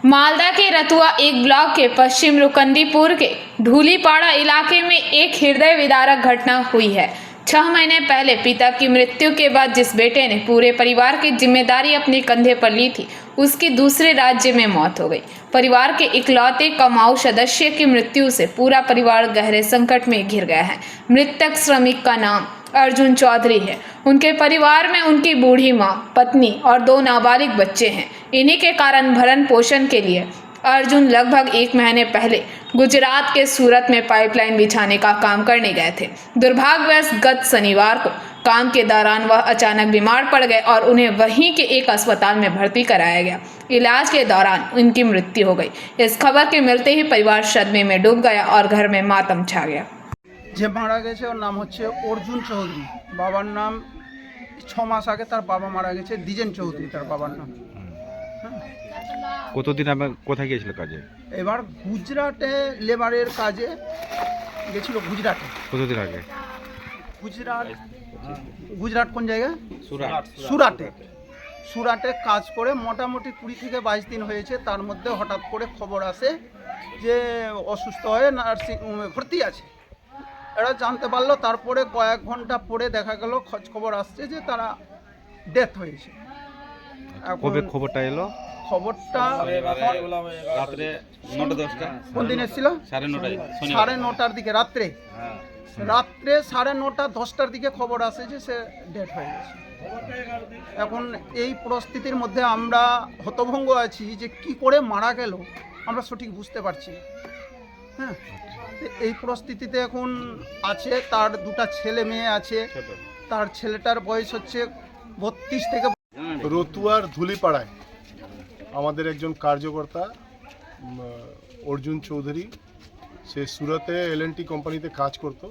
मालदा के रतुआ एक ब्लॉक के पश्चिम रुकंदीपुर के ढूलीपाड़ा इलाके में एक हृदय विदारक घटना हुई है। 6 महीने पहले पिता की मृत्यु के बाद जिस बेटे ने पूरे परिवार की जिम्मेदारी अपने कंधे पर ली थी, उसकी दूसरे राज्य में मौत हो गई। परिवार के इकलौते कमाऊ सदस्य की मृत्यु से पूरा परिवार गहरे संकट में घिर गया है। मृतक श्रमिक का नाम अर्जुन चौधरी है। उनके परिवार में उनकी बूढ़ी माँ, पत्नी और 2 नाबालिग बच्चे हैं। इन्हीं के कारण भरण पोषण के लिए अर्जुन लगभग 1 महीने पहले गुजरात के सूरत में पाइपलाइन बिछाने का काम करने गए थे। दुर्भाग्यवश गत शनिवार को काम के दौरान वह अचानक बीमार पड़ गए और उन्हें वहीं के एक अस्पताल में भर्ती कराया गया। इलाज के दौरान उनकी मृत्यु हो गई। इस खबर के मिलते ही परिवार सदमे में डूब गया और घर में मातम छा गया। যে মারা গেছে ওর নাম হচ্ছে অর্জুন চৌধুরী। বাবার নাম 6 মাস আগে তার বাবা মারা গেছে, দ্বিজেন চৌধুরী তার বাবার নাম। কতদিন আগে কোথায় গিয়েছিল কাজে? এবার গুজরাটে লেবারের কাজে গেছিল। গুজরাটে কতদিন আগে? গুজরাট কোন জায়গায়? সুরাটে কাজ করে মোটামুটি 20 থেকে 22 দিন হয়েছে। তার মধ্যে হঠাৎ করে খবর আসে যে অসুস্থ হয়ে নার্সিং হোমে ভর্তি আছে। এরা জানতে পারলো, তারপরে কয়েক ঘন্টা পরে দেখা গেল খোঁজ খবর আসছে যে তারা ডেথ হয়েছে। কবে খবরটা এলো? খবরটা রাত্রে 9:10টা। কোন দিন এসেছিল? 9:30টার দিকে রাত্রে 9:30 10টার দিকে খবর আসে যে সে ডেথ হয়ে গেছে। এখন এই পরিস্থিতির মধ্যে আমরা হতভম্ব আছি যে কি করে মারা গেল আমরা সঠিক বুঝতে পারছি না। হ্যাঁ, এই পরিস্থিতিতে এখন আছে। তার 2টা ছেলে মেয়ে আছে। তার ছেলেটার বয়স হচ্ছে 32 থেকে। রতুয়ার ধুলিপাড়ায় আমাদের একজন কার্যকর্তা অর্জুন চৌধুরী, সে সুরতে L&T কোম্পানিতে কাজ করত।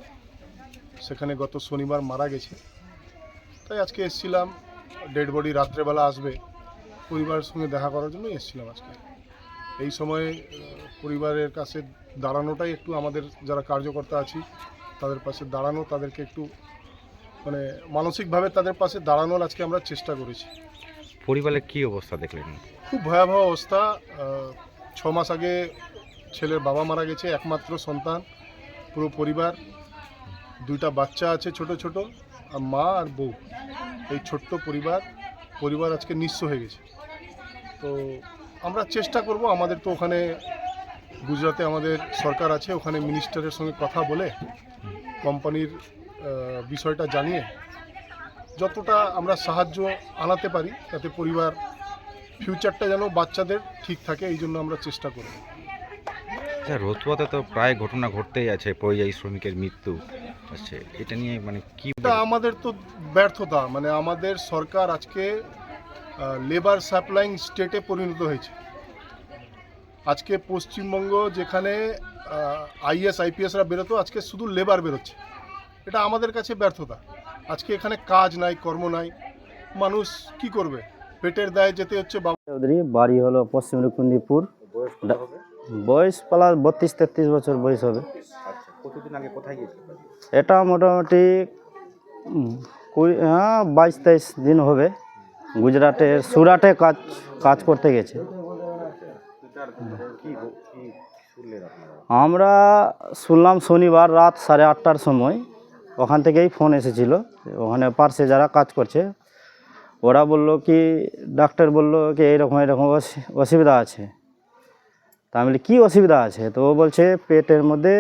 সেখানে গত শনিবার মারা গেছে। তাই আজকে এসেছিলাম, ডেড বডি রাত্রেবেলা আসবে, পরিবারের সঙ্গে দেখা করার জন্য এসেছিলাম আজকে। এই সময় পরিবারের কাছে দাঁড়ানোটাই একটু, আমাদের যারা কার্যকর্তা আছি তাদের পাশে দাঁড়ানো, তাদেরকে একটু মানে মানসিকভাবে তাদের পাশে দাঁড়ানোর আজকে আমরা চেষ্টা করেছি। পরিবারের কি অবস্থা দেখলেন? খুব ভয়াবহ অবস্থা। 6 মাস আগে ছেলের বাবা মারা গেছে, একমাত্র সন্তান, পুরো পরিবার, 2টা বাচ্চা আছে ছোট ছোট, আর মা আর বউ। এই ছোট্ট পরিবার আজকে নিঃস্ব হয়ে গেছে। তো আমরা চেষ্টা করব, আমাদের তো ওখানে গুজরাতে আমাদের সরকার আছে, ওখানে মিনিস্টারের সঙ্গে কথা বলে কোম্পানির বিষয়টা জানিয়ে যতটা আমরা সাহায্য আনাতে পারি, যাতে পরিবার ফিউচারটা যেন বাচ্চাদের ঠিক থাকে, এই জন্য আমরা চেষ্টা করব। আচ্ছা, রতুয়াতে তো প্রায় ঘটনা ঘটতেই আছে, পরিযায়ী শ্রমিকের মৃত্যু আছে, এটা নিয়ে মানে কি? আমাদের তো ব্যর্থতা, মানে আমাদের সরকার আজকে লেবার সাপ্লাইং স্টেটে পরিণত হয়েছে। আজকে পশ্চিমবঙ্গ যেখানে IAS IPSরা বেরোতো, আজকে শুধু লেবার বেরোচ্ছে। এটা আমাদের কাছে ব্যর্থতা। আজকে এখানে কাজ নাই, কর্ম নাই, মানুষ কি করবে? পেটের দায়ে যেতে হচ্ছে। চৌধুরী, বাড়ি হলো পশ্চিম রুকুন্দিপুর। বয়স প্রায় 32-33 বছর বয়স হবে। কতদিন আগে কোথায় গিয়েছিল? এটা মোটামুটি 22-23 দিন হবে। গুজরাটের সুরাটে কাজ করতে গেছে। আমরা শুনলাম শনিবার রাত 8:30টার সময়, ওখান থেকেই ফোন এসেছিল। ওখানে পার্শ্বে যারা কাজ করছে ওরা বলল কি, ডাক্তার বলল কি এরকম অসুবিধা আছে। তা আমি বলি কী অসুবিধা আছে? তো ও বলছে পেটের মধ্যে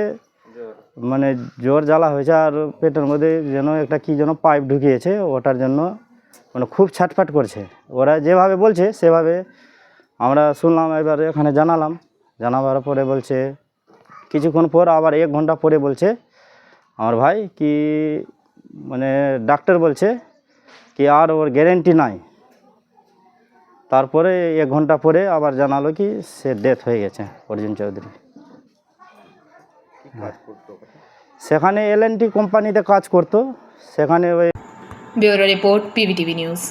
মানে জ্বর জ্বালা হয়েছে, আর পেটের মধ্যে যেন একটা কী যেন পাইপ ঢুকিয়েছে, ওটার জন্য মানে খুব ছাটফাট করছে। ওরা যেভাবে বলছে সেভাবে আমরা শুনলাম। এবার এখানে জানাবার পরে বলছে কিছুক্ষণ পর আবার 1 ঘন্টা পরে বলছে আমার ভাই কি মানে ডাক্তার বলছে কি আর ওর গ্যারেন্টি নাই। তারপরে 1 ঘন্টা পরে আবার জানালো কি সে ডেথ হয়ে গেছে, অর্জুন চৌধুরী। সেখানে L&T কোম্পানিতে কাজ করতো। সেখানে ওই ব্যুরো রিপোর্ট, PVTV নিউজ।